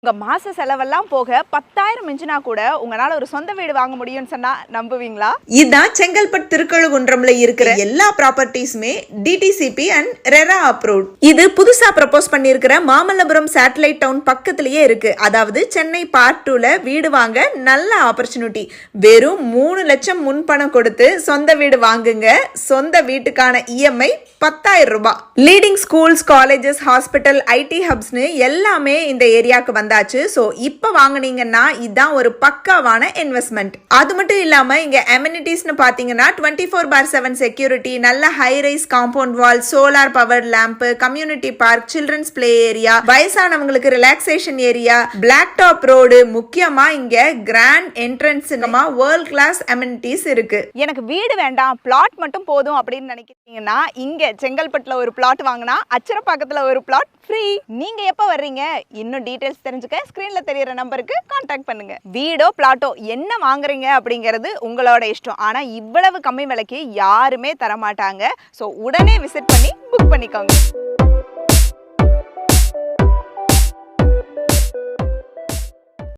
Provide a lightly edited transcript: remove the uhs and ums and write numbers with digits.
உங்க மாச செலவெல்லாம் போக 10,000 மிஞ்சினா கூட உங்களால ஒரு சொந்த வீடு வாங்க முடியும்னு சொன்னா நம்புவீங்களா? இதான் செங்கல்பட்டு திருக்கழுகுன்றம்ல இருக்கிற எல்லா ப்ராப்பர்ட்டிஸுமே டிடிசிபி அண்ட் ரெரா அப்ரூவ்ட். இது புதுசா ப்ரப்போஸ் பண்ணியிருக்கிற மாமல்லபுரம் சேட்டலைட் டவுன் பக்கத்திலேயே இருக்கு. அதாவது சென்னை பார்ட் 2ல வீடு வாங்க நல்ல ஆப்பர்ச்சுனிட்டி. வெறும் 3 லட்சம் முன்பணம் கொடுத்து சொந்த வீடு வாங்குங்க. சொந்த வீட்டுக்கான இஎம்ஐ 10,000 ரூபாய். Leading schools, colleges, hospital, IT ஹப்ஸ்னு எல்லாமே இந்த ஏரியாவுக்கு வந்தாச்சு. ஸோ இப்போ வாங்கினீங்கன்னா இதுதான் ஒரு பக்காவான இன்வெஸ்ட்மெண்ட். அது மட்டும் இல்லாம இங்க அமெனிட்டிஸ்னு பாத்தீங்கன்னா 24/7 செக்யூரிட்டி, நல்ல high rise compound wall, solar power lamp, community park, children's play area, வயசானவங்களுக்கு relaxation area, black top road, முக்கியமா இங்க கிராண்ட் என்ட்ரன்ஸ்ங்கமா வேர்ல்ட் கிளாஸ் அமெனிட்டிஸ் இருக்கு. எனக்கு வீடு வேண்டாம், பிளாட் மட்டும் போதும் அப்படின்னு நினைக்கிறீங்கன்னா இங்க செங்கல்பட்டுல ஒரு பிளாட் வாங்கினா அச்சரப்பாக்கத்துல ஒரு பிளாட் ஃப்ரீ. நீங்க எப்ப வர்றீங்க? இன்னும் டீடைல்ஸ் தெரிஞ்சுக்க ஸ்கிரீன்ல தெரியற நம்பருக்கு கான்டாக்ட் பண்ணுங்க. வீடோ பிளாட்டோ என்ன வாங்குறீங்க அப்படிங்கிறது உங்களோட இஷ்டம். ஆனா இவ்வளவு கம்மி விலைக்கு யாருமே தர மாட்டாங்க. ஸோ உடனே விசிட் பண்ணி புக் பண்ணிக்கோங்க.